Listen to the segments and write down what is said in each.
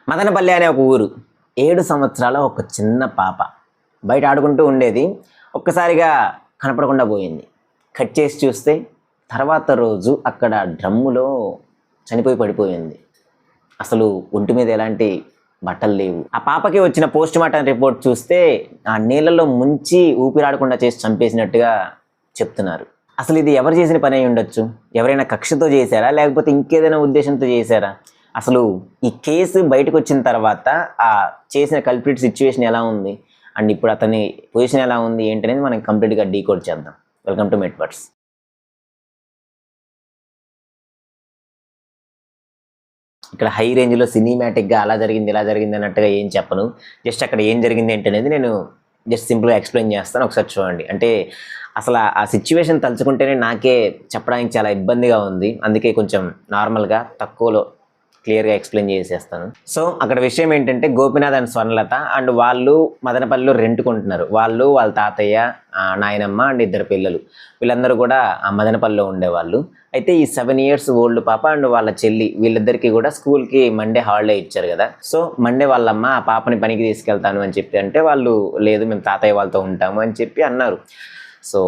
మదనపల్లి అనే ఒక ఊరు. 7 సంవత్సరాల ఒక చిన్న పాప బయట ఆడుకుంటూ ఉండేది. ఒక్కసారిగా కనపడకుండా పోయింది. కట్ చేసి చూస్తే తర్వాత రోజు అక్కడ డ్రమ్ములో చనిపోయి పడిపోయింది. అసలు ఒంటి మీద ఎలాంటి బట్టలు లేవు. ఆ పాపకి వచ్చిన పోస్ట్ మార్టం రిపోర్ట్ చూస్తే ఆ నీళ్ళలో ముంచి ఊపిరాడకుండా చేసి చంపేసినట్టుగా చెప్తున్నారు. అసలు ఇది ఎవరు చేసిన పని అయి ఉండొచ్చు? ఎవరైనా కక్షతో చేశారా, లేకపోతే ఇంకేదైనా ఉద్దేశంతో చేశారా? అసలు ఈ కేసు బయటకు వచ్చిన తర్వాత ఆ చేసిన కల్ప్రిట్ సిచ్యువేషన్ ఎలా ఉంది అండ్ ఇప్పుడు అతని పొజిషన్ ఎలా ఉంది ఏంటనేది మనం కంప్లీట్గా డీకోడ్ చేద్దాం. వెల్కమ్ టు మెట్వర్డ్స్. ఇక్కడ హై రేంజ్లో సినిమాటిక్గా అలా జరిగింది ఇలా జరిగింది అన్నట్టుగా ఏం చెప్పను. జస్ట్ అక్కడ ఏం జరిగింది ఏంటనేది నేను జస్ట్ సింపుల్గా ఎక్స్ప్లెయిన్ చేస్తాను. ఒకసారి చూడండి. అంటే అసలు ఆ సిచ్యువేషన్ తలుచుకుంటేనే నాకే చెప్పడానికి చాలా ఇబ్బందిగా ఉంది. అందుకే కొంచెం నార్మల్గా తక్కువలో క్లియర్గా ఎక్స్ప్లెయిన్ చేసేస్తాను. సో అక్కడ విషయం ఏంటంటే గోపినాథ్ అండ్ స్వర్ణలత అండ్ వాళ్ళు మదనపల్లిలో రెంట్కుంటున్నారు. వాళ్ళు, వాళ్ళ తాతయ్య, నాయనమ్మ అండ్ 2 పిల్లలు, వీళ్ళందరూ కూడా ఆ మదనపల్లిలో ఉండేవాళ్ళు. అయితే ఈ 7 years ఓల్డ్ పాప అండ్ వాళ్ళ చెల్లి వీళ్ళిద్దరికీ కూడా స్కూల్కి మండే హాలిడే ఇచ్చారు కదా. సో మండే వాళ్ళమ్మ ఆ పాపని పనికి తీసుకెళ్తాను అని చెప్పి అంటే వాళ్ళు లేదు మేము తాతయ్య వాళ్ళతో ఉంటాము అని చెప్పి అన్నారు. సో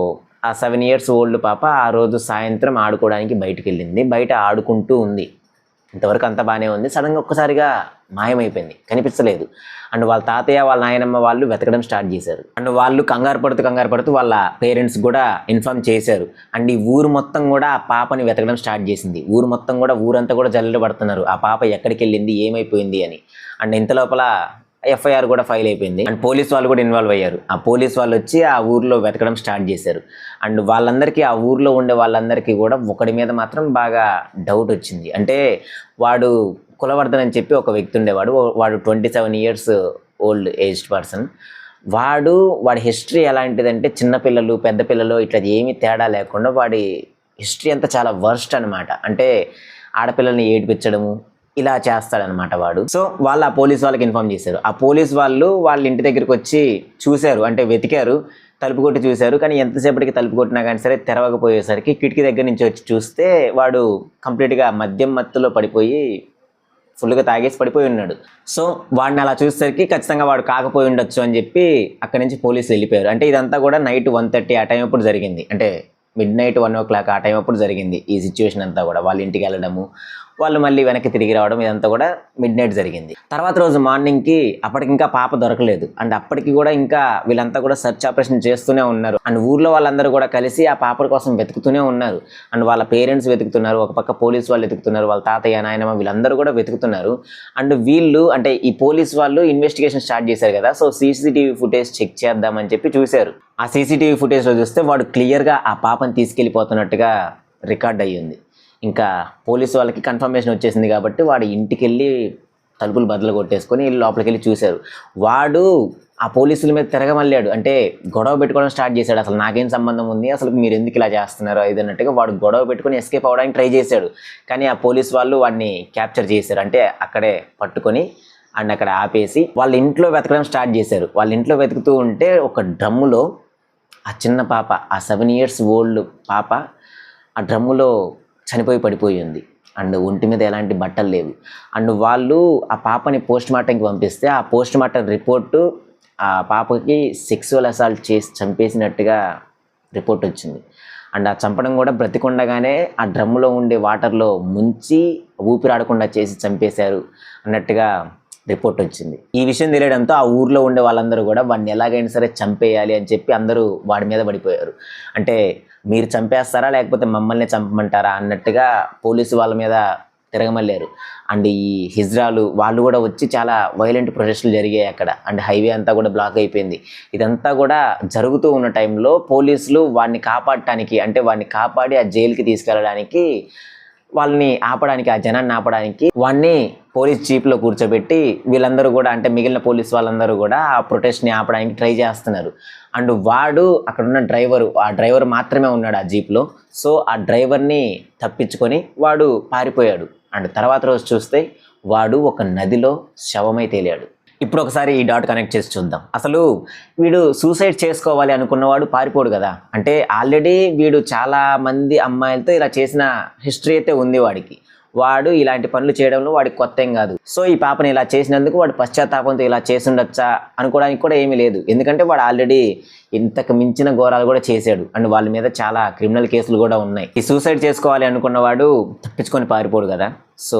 ఆ 7 years ఓల్డ్ పాప ఆ రోజు సాయంత్రం ఆడుకోవడానికి బయటికి వెళ్ళింది. బయట ఆడుకుంటూ ఉంది. ఇంతవరకు అంతా బాగానే ఉంది. సడన్గా ఒక్కసారిగా మాయమైపోయింది, కనిపించలేదు. అండ్ వాళ్ళ తాతయ్య వాళ్ళ నాయనమ్మ వాళ్ళు వెతకడం స్టార్ట్ చేశారు. అండ్ వాళ్ళు కంగారు పడుతూ వాళ్ళ పేరెంట్స్ కూడా ఇన్ఫార్మ్ చేశారు. అండ్ ఈ ఊరు మొత్తం కూడా ఆ పాపని వెతకడం స్టార్ట్ చేసింది. ఊరంతా కూడా జల్లెడ పడుతున్నారు ఆ పాప ఎక్కడికి వెళ్ళింది, ఏమైపోయింది అని. అండ్ ఇంత లోపల ఎఫ్ఐఆర్ కూడా ఫైల్ అయిపోయింది. అండ్ పోలీస్ వాళ్ళు కూడా ఇన్వాల్వ్ అయ్యారు. ఆ పోలీస్ వాళ్ళు వచ్చి ఆ ఊర్లో వెతకడం స్టార్ట్ చేశారు. అండ్ వాళ్ళందరికీ, ఆ ఊర్లో ఉండే వాళ్ళందరికీ కూడా ఒకడి మీద మాత్రం బాగా డౌట్ వచ్చింది. అంటే వాడు కులవర్ధన్ అని చెప్పి ఒక వ్యక్తి ఉండేవాడు. వాడు 27 years ఓల్డ్ ఏజ్డ్ పర్సన్. వాడి హిస్టరీ ఎలాంటిదంటే చిన్నపిల్లలు పెద్ద పిల్లలు ఇట్లా ఏమీ తేడా లేకుండా వాడి హిస్టరీ అంతా చాలా వర్స్ట్ అనమాట. అంటే ఆడపిల్లల్ని ఏడిపించడము ఇలా చేస్తాడనమాట వాడు. సో వాళ్ళు ఆ పోలీస్ వాళ్ళకి ఇన్ఫార్మ్ చేశారు. ఆ పోలీస్ వాళ్ళు వాళ్ళ ఇంటి దగ్గరికి వచ్చి చూశారు, అంటే వెతికారు, తలుపు కొట్టి చూశారు. కానీ ఎంతసేపటికి తలుపు కొట్టినా కానీ సరే తెరవకపోయేసరికి కిటికీ దగ్గర నుంచి వచ్చి చూస్తే వాడు కంప్లీట్గా మద్యం మత్తులో పడిపోయి ఫుల్గా తాగేసి పడిపోయి ఉన్నాడు. సో వాడిని అలా చూసేసరికి ఖచ్చితంగా వాడు కాకపోయి ఉండొచ్చు అని చెప్పి అక్కడి నుంచి పోలీసులు వెళ్ళిపోయారు. అంటే ఇదంతా కూడా నైట్ 1:30 ఆ టైం అప్పుడు జరిగింది. అంటే midnight 1 o'clock ఆ టైం అప్పుడు జరిగింది ఈ సిచ్యువేషన్ అంతా కూడా. వాళ్ళ ఇంటికి వెళ్ళడము, వాళ్ళు మళ్ళీ వెనక్కి తిరిగి రావడం, ఇదంతా కూడా midnight జరిగింది. తర్వాత రోజు మార్నింగ్కి అప్పటికి ఇంకా పాప దొరకలేదు. అండ్ అప్పటికి కూడా ఇంకా వీళ్ళంతా కూడా సెర్చ్ ఆపరేషన్ చేస్తూనే ఉన్నారు. అండ్ ఊర్లో వాళ్ళందరూ కూడా కలిసి ఆ పాప కోసం వెతుకుతూనే ఉన్నారు. అండ్ వాళ్ళ పేరెంట్స్ వెతుకుతున్నారు, ఒక పక్క పోలీసు వాళ్ళు వెతుకుతున్నారు, వాళ్ళ తాతయ్య నాయనమ్మ వీళ్ళందరూ కూడా వెతుకుతున్నారు. అండ్ వీళ్ళు అంటే ఈ పోలీస్ వాళ్ళు ఇన్వెస్టిగేషన్ స్టార్ట్ చేశారు కదా. సో సీసీటీవీ ఫుటేజ్ చెక్ చేద్దామని చెప్పి చూశారు. ఆ సీసీటీవీ ఫుటేజ్లో చూస్తే వాడు క్లియర్గా ఆ పాపని తీసుకెళ్ళిపోతున్నట్టుగా రికార్డ్ అయ్యింది. ఇంకా పోలీసు వాళ్ళకి కన్ఫర్మేషన్ వచ్చేసింది కాబట్టి వాడు ఇంటికి వెళ్ళి తలుపులు బద్దలు కొట్టేసుకొని లోపలికి వెళ్ళి చూశారు. వాడు ఆ పోలీసుల మీద తిరగమల్లాడు. అంటే గొడవ పెట్టుకోవడం స్టార్ట్ చేశాడు. అసలు నాకేం సంబంధం ఉంది, అసలు మీరు ఎందుకు ఇలా చేస్తున్నారు ఇది అన్నట్టుగా వాడు గొడవ పెట్టుకొని ఎస్కేప్ అవ్వడానికి ట్రై చేశాడు. కానీ ఆ పోలీస్ వాళ్ళు వాడిని క్యాప్చర్ చేశారు. అంటే అక్కడే పట్టుకొని అండ్ అక్కడ ఆపేసి వాళ్ళ ఇంట్లో వెతకడం స్టార్ట్ చేశారు. వాళ్ళ ఇంట్లో వెతుకుతూ ఉంటే ఒక డ్రమ్ములో ఆ చిన్న పాప, ఆ 7 years ఓల్డ్ పాప ఆ డ్రమ్ములో చనిపోయి పడిపోయింది. అండ్ ఒంటి మీద ఎలాంటి బట్టలు లేవు. అండ్ వాళ్ళు ఆ పాపని పోస్ట్ మార్టంకి పంపిస్తే ఆ పోస్ట్ మార్టం రిపోర్టు ఆ పాపకి సెక్సువల్ అసాల్ట్ చేసి చంపేసినట్టుగా రిపోర్ట్ వచ్చింది. అండ్ ఆ చంపడం కూడా బ్రతికుండగానే ఆ డ్రమ్ములో ఉండే వాటర్లో ముంచి ఊపిరాడకుండా చేసి చంపేశారు అన్నట్టుగా రిపోర్ట్ వచ్చింది. ఈ విషయం తెలియడంతో ఆ ఊర్లో ఉండే వాళ్ళందరూ కూడా వాడిని ఎలాగైనా సరే చంపేయాలి అని చెప్పి అందరూ వాడి మీద పడిపోయారు. అంటే మీరు చంపేస్తారా లేకపోతే మమ్మల్ని చంపమంటారా అన్నట్టుగా పోలీసు వాళ్ళ మీద తిరగమల్లారు. అండ్ ఈ హిజ్రాలు వాళ్ళు కూడా వచ్చి చాలా వైలెంట్ ప్రొటెస్టులు జరిగాయి అక్కడ. అండ్ హైవే అంతా కూడా బ్లాక్ అయిపోయింది. ఇదంతా కూడా జరుగుతూ ఉన్న టైంలో పోలీసులు వాడిని కాపాడటానికి, అంటే వాడిని కాపాడి ఆ జైలుకి తీసుకెళ్ళడానికి, వాళ్ళని ఆపడానికి, ఆ జనాన్ని ఆపడానికి వాడిని పోలీస్ జీప్లో కూర్చోబెట్టి వీళ్ళందరూ కూడా, అంటే మిగిలిన పోలీస్ వాళ్ళందరూ కూడా ఆ ప్రొటెస్ట్ని ఆపడానికి ట్రై చేస్తున్నారు. అండ్ వాడు అక్కడున్న ఆ డ్రైవర్ మాత్రమే ఉన్నాడు ఆ జీప్లో. సో ఆ డ్రైవర్ని తప్పించుకొని వాడు పారిపోయాడు. అండ్ తర్వాత రోజు చూస్తే వాడు ఒక నదిలో శవమై తేలాడు. ఇప్పుడు ఒకసారి ఈ డాట్ కనెక్ట్ చేసి చూద్దాం. అసలు వీడు సూసైడ్ చేసుకోవాలి అనుకున్నవాడు పారిపోడు కదా. అంటే ఆల్రెడీ వీడు చాలా మంది అమ్మాయిలతో ఇలా చేసిన హిస్టరీ అయితే ఉంది వాడికి. వాడు ఇలాంటి పనులు చేయడంలో వాడికి కొత్త ఏం కాదు. సో ఈ పాపని ఇలా చేసినందుకు వాడు పశ్చాత్తాపంతో ఇలా చేసి ఉండొచ్చా అనుకోవడానికి కూడా ఏమీ లేదు. ఎందుకంటే వాడు ఆల్రెడీ ఇంతకు మించిన ఘోరాలు కూడా చేశాడు అండ్ వాళ్ళ మీద చాలా క్రిమినల్ కేసులు కూడా ఉన్నాయి. ఈ సూసైడ్ చేసుకోవాలి అనుకున్నవాడు తప్పించుకొని పారిపోడు కదా. సో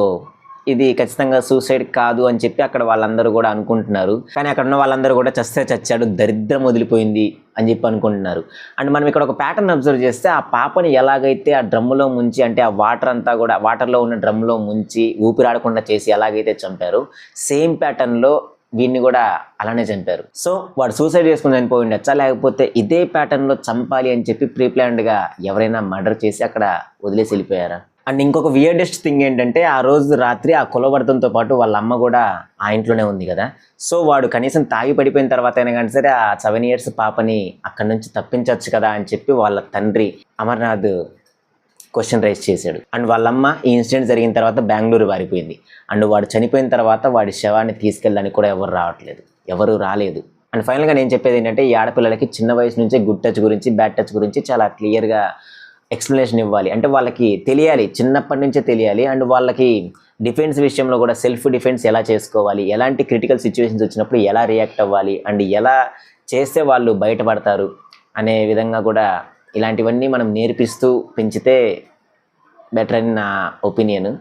ఇది ఖచ్చితంగా సూసైడ్ కాదు అని చెప్పి అక్కడ వాళ్ళందరూ కూడా అనుకుంటున్నారు. కానీ అక్కడ ఉన్న వాళ్ళందరూ కూడా చస్తే చచ్చాడు, దరిద్రం వదిలిపోయింది అని చెప్పి అనుకుంటున్నారు. అండ్ మనం ఇక్కడ ఒక ప్యాటర్న్ అబ్జర్వ్ చేస్తే ఆ పాపని ఎలాగైతే ఆ డ్రమ్ములో ముంచి, అంటే ఆ వాటర్ అంతా కూడా వాటర్లో ఉన్న డ్రమ్లో ముంచి ఊపిరాడకుండా చేసి ఎలాగైతే చంపారో సేమ్ ప్యాటర్న్లో వీడిని కూడా అలానే చంపారు. సో వాడు సూసైడ్ చేసుకుని చనిపోయి ఉండొచ్చా, లేకపోతే ఇదే ప్యాటర్న్లో చంపాలి అని చెప్పి ప్రీప్లాన్డ్గా ఎవరైనా మర్డర్ చేసి అక్కడ వదిలేసి వెళ్ళిపోయారా? అండ్ ఇంకొక వియర్డెస్ట్ థింగ్ ఏంటంటే ఆ రోజు రాత్రి ఆ కులవర్తంతో పాటు వాళ్ళ అమ్మ కూడా ఆ ఇంట్లోనే ఉంది కదా. సో వాడు కనీసం తాగి పడిపోయిన తర్వాత అయినా కానీ సరే ఆ 7 years పాపని అక్కడి నుంచి తప్పించవచ్చు కదా అని చెప్పి వాళ్ళ తండ్రి అమర్నాథ్ క్వశ్చన్ రైజ్ చేశాడు. అండ్ వాళ్ళమ్మ ఈ ఇన్సిడెంట్ జరిగిన తర్వాత బెంగళూరు పారిపోయింది. అండ్ వాడు చనిపోయిన తర్వాత వాడి శవాన్ని తీసుకెళ్ళడానికి కూడా ఎవరు రాలేదు. అండ్ ఫైనల్గా నేను చెప్పేది ఏంటంటే ఈ ఆడపిల్లలకి చిన్న వయసు నుంచే గుడ్ టచ్ గురించి బ్యాడ్ టచ్ గురించి చాలా క్లియర్గా ఎక్స్ప్లెనేషన్ ఇవ్వాలి. అంటే వాళ్ళకి తెలియాలి, చిన్నప్పటి నుంచే తెలియాలి. అండ్ వాళ్ళకి డిఫెన్స్ విషయంలో కూడా సెల్ఫ్ డిఫెన్స్ ఎలా చేసుకోవాలి, ఎలాంటి క్రిటికల్ సిచ్యువేషన్స్ వచ్చినప్పుడు ఎలా రియాక్ట్ అవ్వాలి, అండ్ ఎలా చేస్తే వాళ్ళు బయటపడతారు అనే విధంగా కూడా ఇలాంటివన్నీ మనం నేర్పిస్తూ పెంచితే బెటర్ అని నా ఒపీనియన్.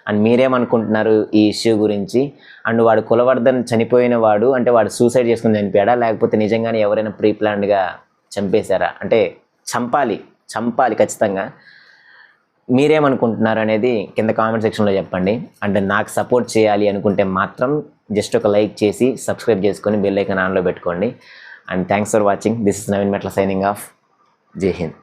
అండ్ మీరేమనుకుంటున్నారు ఈ ఇష్యూ గురించి? అండ్ వాడు కులవర్ధన్ చనిపోయిన వాడు అంటే వాడు సూసైడ్ చేసుకుని చనిపోయాడా, లేకపోతే నిజంగానే ఎవరైనా ప్రీప్లాన్డ్గా చంపేశారా? అంటే చంపాలి ఖచ్చితంగా. మీరేమనుకుంటున్నారు అనేది కింద కామెంట్ సెక్షన్లో చెప్పండి. అండ్ నాకు సపోర్ట్ చేయాలి అనుకుంటే మాత్రం జస్ట్ ఒక లైక్ చేసి సబ్స్క్రైబ్ చేసుకొని బెల్ ఐకాన్ ఆన్లో పెట్టుకోండి. And thanks for watching. This is Naveen మెట్ల సైనింగ్ ఆఫ్. జై హింద్.